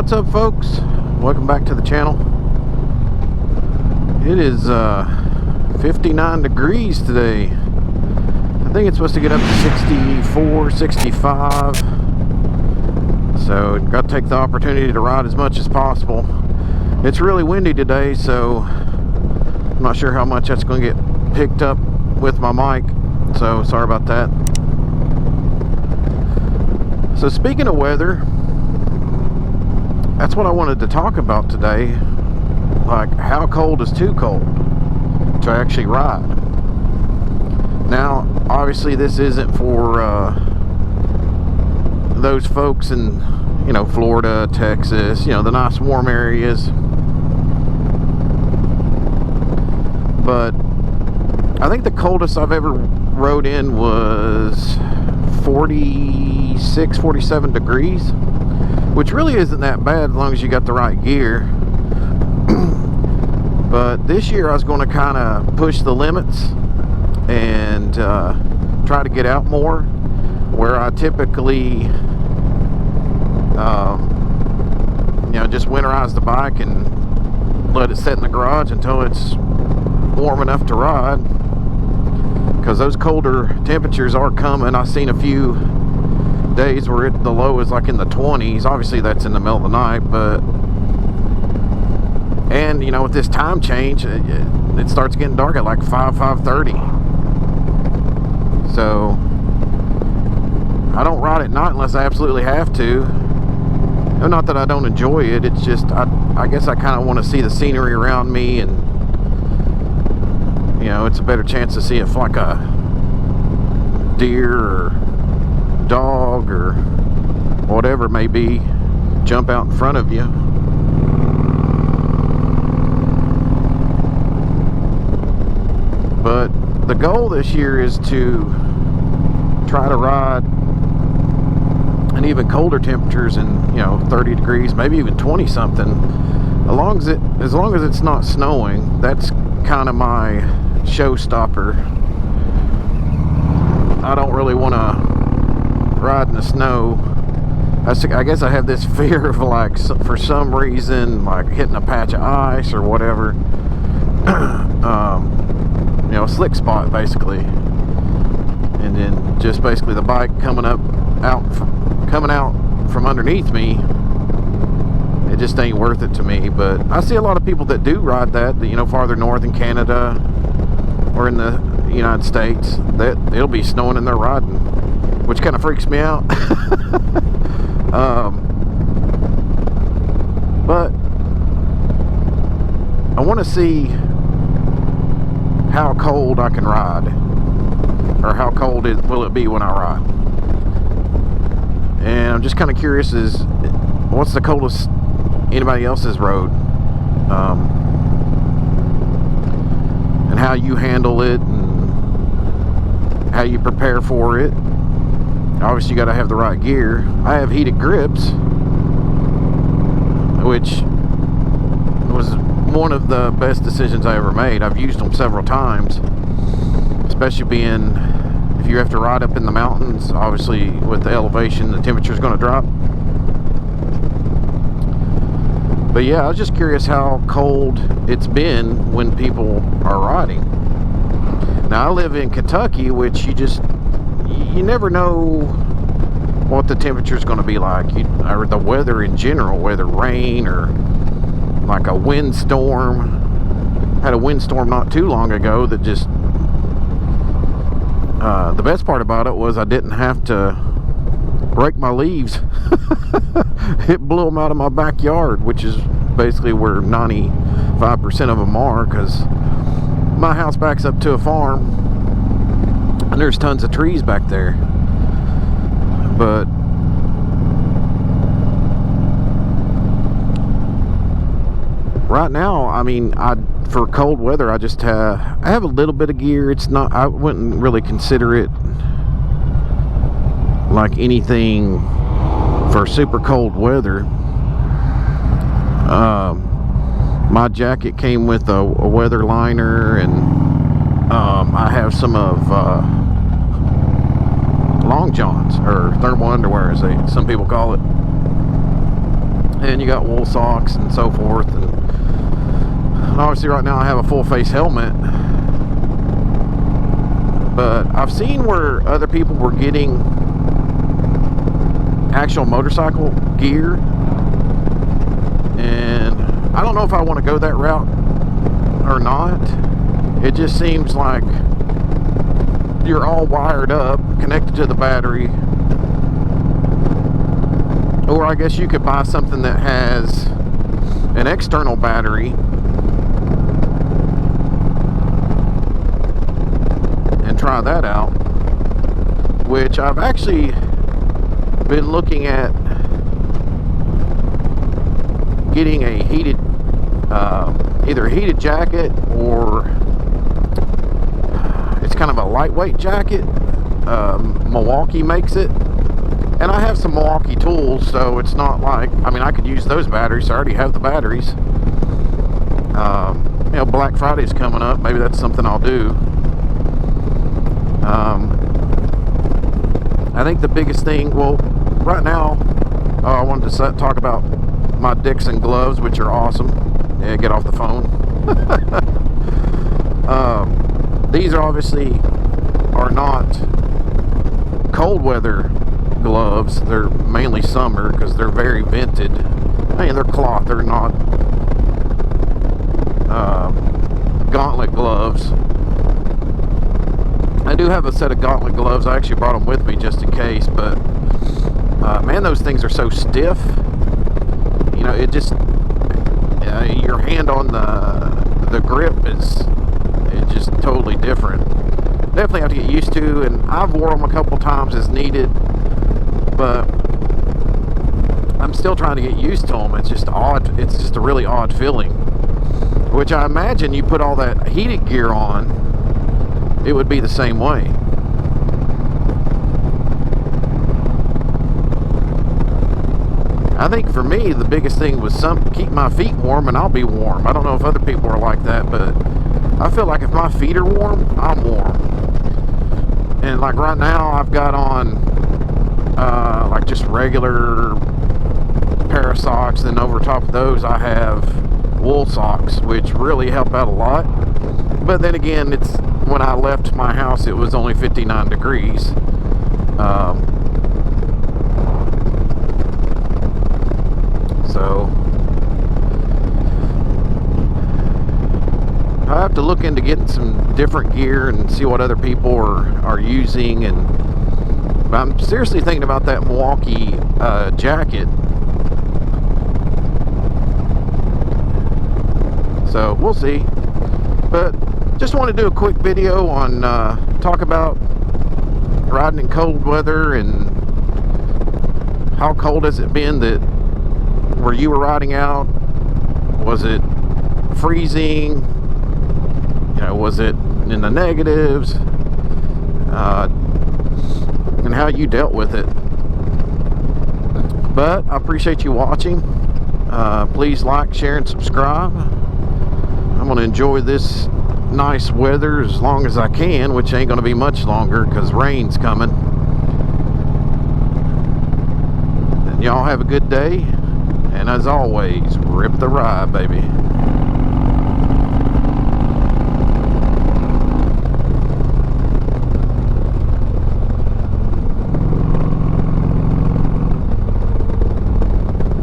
What's up, folks? Welcome back to the channel. It is 59 degrees today. I think it's supposed to get up to 64, 65. So got to take the opportunity to ride as much as possible. It's really windy today, so I'm not sure how much that's going to get picked up with my mic, so sorry about that. So speaking of weather, that's what I wanted to talk about today. Like, how cold is too cold to actually ride? Now, obviously this isn't for those folks in, you know, Florida, Texas, you know, the nice warm areas. But I think the coldest I've ever rode in was 46, 47 degrees, which really isn't that bad as long as you got the right gear. But this year I was going to kind of push the limits and try to get out more, where I typically you know, just winterize the bike and let it sit in the garage until it's warm enough to ride, because those colder temperatures are coming. I've seen a few days where the low is like in the 20s. Obviously that's in the middle of the night, but and you know, with this time change, it starts getting dark at like 5:30. So I don't ride at night unless I absolutely have to. Not that I don't enjoy it, it's just I guess I kind of want to see the scenery around me, and you know, it's a better chance to see if like a deer or dog or whatever it may be jump out in front of you. But the goal this year is to try to ride in even colder temperatures, and you know, 30 degrees, maybe even 20 something, as long as it's not snowing. That's kind of my showstopper. I don't really want to ride in the snow. I guess I have this fear of, like, for some reason, like hitting a patch of ice or whatever. You know, a slick spot basically, and then just basically the bike coming out from underneath me. It just ain't worth it to me. But I see a lot of people that do ride that, you know, farther north in Canada or in the United States, that it'll be snowing and they're riding, which kind of freaks me out. But I want to see how cold I can ride, or how cold will it be when I ride. And I'm just kind of curious, is what's the coldest anybody else has rode, and how you handle it and how you prepare for it. Obviously you got to have the right gear. I have heated grips, which was one of the best decisions I ever made. I've used them several times, especially being, if you have to ride up in the mountains, obviously with the elevation the temperature is going to drop. But yeah, I was just curious how cold it's been when people are riding. Now I live in Kentucky, which you never know what the temperature is going to be like, or the weather in general, whether rain or like a windstorm. Had a windstorm not too long ago that just the best part about it was I didn't have to rake my leaves. It blew them out of my backyard, which is basically where 95% of them are, because my house backs up to a farm and there's tons of trees back there. But right now, I mean, for cold weather, I have a little bit of gear. It's not, I wouldn't really consider it like anything for super cold weather. My jacket came with a weather liner, and I have some of long johns, or thermal underwear as some people call it. and you got wool socks and so forth. And obviously right now I have a full face helmet, but I've seen where other people were getting actual motorcycle gear, and I don't know if I want to go that route or not. It just seems like you're all wired up, connected to the battery. Or I guess you could buy something that has an external battery and try that out, which I've actually been looking at getting a heated, either a heated jacket, or it's kind of a lightweight jacket. Milwaukee makes it, and I have some Milwaukee tools, so it's not like, I mean, I could use those batteries. I already have the batteries. You know, Black Friday's coming up. Maybe that's something I'll do. I think the biggest thing, well, right now, I wanted to talk about my Dixon gloves, which are awesome. Yeah, get off the phone. These are obviously are not cold weather gloves. They're mainly summer because they're very vented. I mean, they're cloth. They're not gauntlet gloves. I do have a set of gauntlet gloves. I actually brought them with me just in case, but man, those things are so stiff. You know, it just your hand on the grip is just totally different. Definitely have to get used to, and I've wore them a couple times as needed, but I'm still trying to get used to them. It's just odd. It's just a really odd feeling, which I imagine you put all that heated gear on, it would be the same way. I think for me, the biggest thing was keep my feet warm, and I'll be warm. I don't know if other people are like that, but I feel like if my feet are warm, I'm warm. And like right now, I've got on like just regular pair of socks, and over top of those I have wool socks, which really help out a lot. But then again, it's when I left my house, it was only 59 degrees. So I have to look into getting some different gear and see what other people are using. And I'm seriously thinking about that Milwaukee jacket. So we'll see. But just want to do a quick video on talk about riding in cold weather, and how cold has it been that where you were riding out. Was it freezing? You know, was it in the negatives? And how you dealt with it. But I appreciate you watching. Please like, share, and subscribe. I'm going to enjoy this nice weather as long as I can, which ain't going to be much longer because rain's coming. And y'all have a good day. And as always, rip the ride, baby.